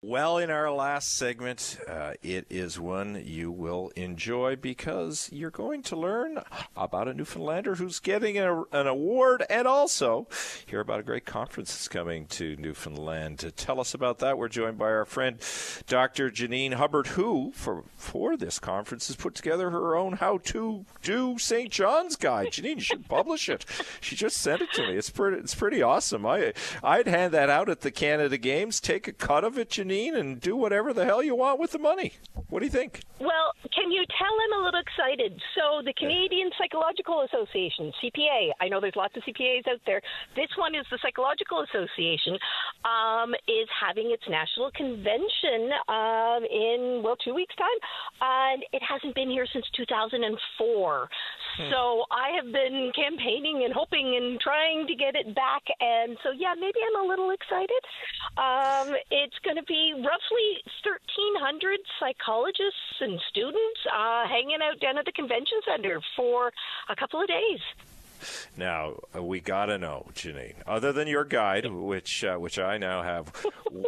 Well, in our last segment, it is one you will enjoy because you're going to learn about a Newfoundlander who's getting an award and also hear about a great conference that's coming to Newfoundland. To tell us about that, we're joined by our friend, Dr. Janine Hubbard, who, for this conference, has put together her own How to Do St. John's Guide. Janine, you should publish it. She just sent it to me. It's pretty awesome. I'd hand that out at the Canada Games, take a cut of it, Janine, and do whatever the hell you want with the money. What do you think? Well, can you tell I'm a little excited? So the Canadian Psychological Association, CPA, I know there's lots of CPAs out there. This one is the Psychological Association, is having its national convention in 2 weeks' time. And it hasn't been here since 2004. So I have been campaigning and hoping and trying to get it back. And so, yeah, maybe I'm a little excited. It's going to be roughly 1,300 psychologists and students hanging out down at the convention center for a couple of days. Now, we got to know, Janine, other than your guide, which I now have,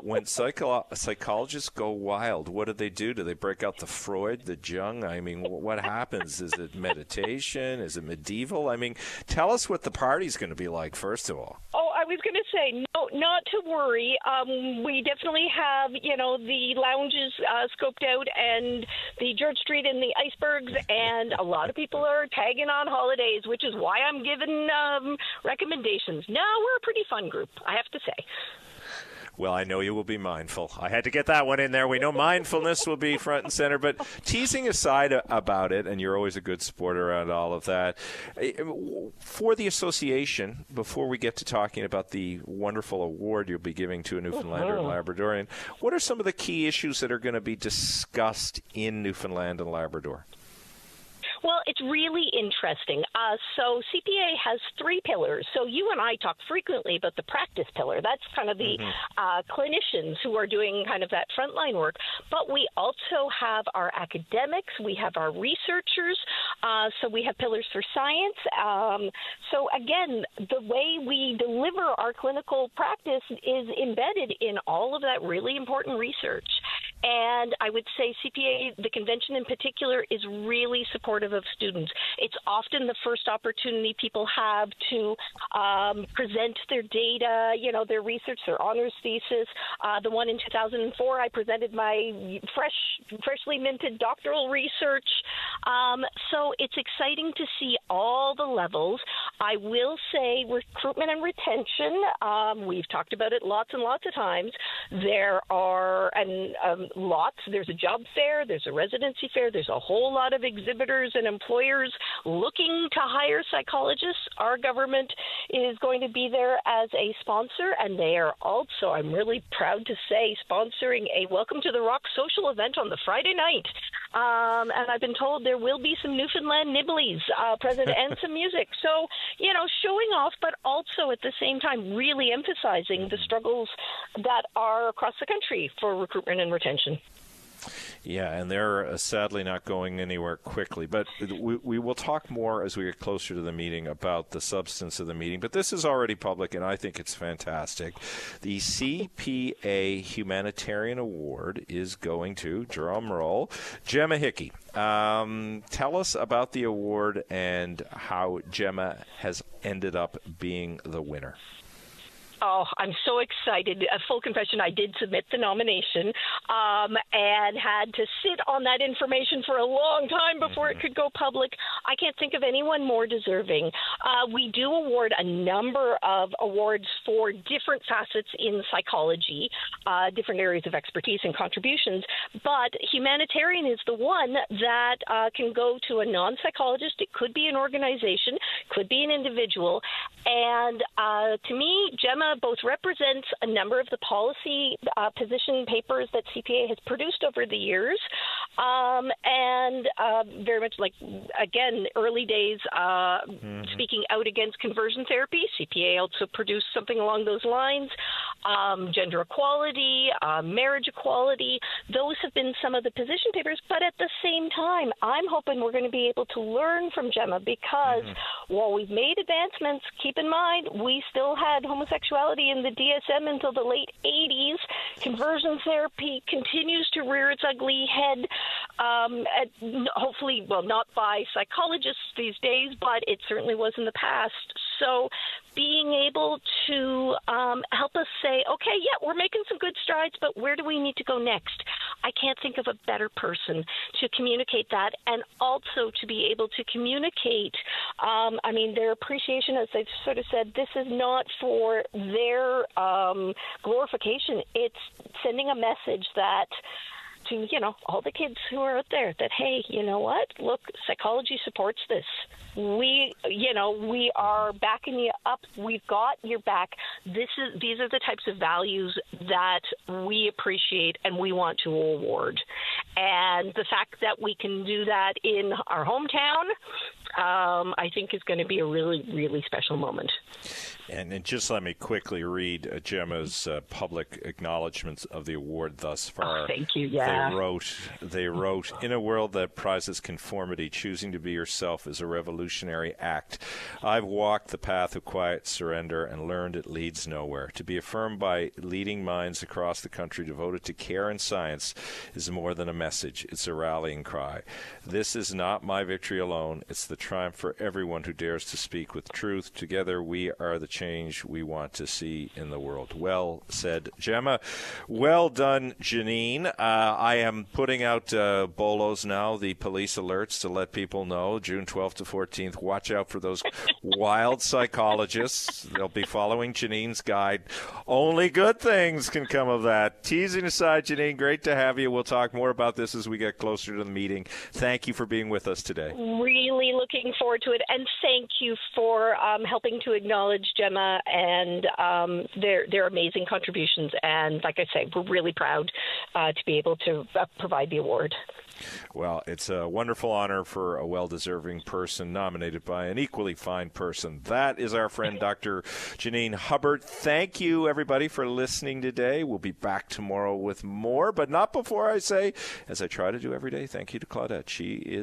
when psychologists go wild, what do? Do they break out the Freud, the Jung? I mean, what happens? Is it meditation? Is it medieval? I mean, tell us what the party's going to be like, first of all. Oh, I was going to say, no, not to worry. We definitely have, the lounges scoped out and the George Street and the icebergs, and a lot of people are tagging on holidays, which is why I'm giving recommendations. No, we're a pretty fun group, I have to say. Well, I know you will be mindful. I had to get that one in there. We know mindfulness will be front and center, but teasing aside about it, and you're always a good sport around all of that, for the association, before we get to talking about the wonderful award you'll be giving to a Newfoundlander and Labradorian, what are some of the key issues that are going to be discussed in Newfoundland and Labrador? Well, it's really interesting. So CPA has three pillars. So you and I talk frequently about the practice pillar. That's kind of the clinicians who are doing kind of that frontline work. But we also have our academics. We have our researchers. So we have pillars for science. So again, the way we deliver our clinical practice is embedded in all of that really important research. And I would say CPA, the convention in particular, is really supportive of students. It's often the first opportunity people have to present their data, their research, their honors thesis. The one in 2004, I presented my freshly minted doctoral research. So it's exciting to see all the levels. I will say recruitment and retention, we've talked about it lots and lots of times. There are lots. There's a job fair. There's a residency fair. There's a whole lot of exhibitors and employers looking to hire psychologists. Our government is going to be there as a sponsor, and they are also, I'm really proud to say, sponsoring a Welcome to the Rock social event on the Friday night. And I've been told there will be some Newfoundland nibblies present and some music. So, showing off, but also at the same time really emphasizing the struggles that are across the country for recruitment and retention. Yeah, and they're sadly not going anywhere quickly. But we will talk more as we get closer to the meeting about the substance of the meeting. But this is already public, and I think it's fantastic. The CPA Humanitarian Award is going to, drum roll, Gemma Hickey. Tell us about the award and how Gemma has ended up being the winner. Oh, I'm so excited. A full confession, I did submit the nomination and had to sit on that information for a long time before it could go public. I can't think of anyone more deserving. We do award a number of awards for different facets in psychology, different areas of expertise and contributions, but humanitarian is the one that can go to a non-psychologist. It could be an organization, could be an individual, and to me, Gemma both represents a number of the policy position papers that CPA has produced over the years, And very much like, again, early days, speaking out against conversion therapy. CPA also produced something along those lines. Gender equality, marriage equality, those have been some of the position papers. But at the same time, I'm hoping we're going to be able to learn from Gemma because while we've made advancements, keep in mind, we still had homosexuality in the DSM until the late 80s. Conversion therapy continues to rear its ugly head, hopefully, well, not by psychologists these days, but it certainly was in the past. So being able to help us say, okay, yeah, we're making some good strides, but where do we need to go next? I can't think of a better person to communicate that, and also to be able to communicate, their appreciation, as I've sort of said, this is not for their glorification. It's sending a message that to, all the kids who are out there that, hey, you know what? Look, psychology supports this. We are backing you up. We've got your back. These are the types of values that we appreciate and we want to award. And the fact that we can do that in our hometown, I think is going to be a really, really special moment. And just let me quickly read Gemma's public acknowledgments of the award thus far. Oh, thank you. Yeah. They wrote, in a world that prizes conformity, choosing to be yourself is a revolutionary act. I've walked the path of quiet surrender and learned it leads nowhere. To be affirmed by leading minds across the country devoted to care and science is more than a message. It's a rallying cry. This is not my victory alone. It's the triumph for everyone who dares to speak with truth. Together we are the change we want to see in the world. Well said, Gemma. Well done, Janine. I am putting out bolos now, the police alerts, to let people know, June 12th to 14th, watch out for those wild psychologists. They'll be following Janine's guide. Only good things can come of that. Teasing aside, Janine, great to have you. We'll talk more about this as we get closer to the meeting. Thank you for being with us today. Really looking forward to it, and thank you for helping to acknowledge Gemma and their amazing contributions. And like I say, we're really proud to be able to provide the award. Well, it's a wonderful honor for a well-deserving person nominated by an equally fine person. That is our friend Dr. Janine Hubbard. Thank you, everybody, for listening today. We'll be back tomorrow with more, but not before I say, as I try to do every day, thank you to Claudette. She is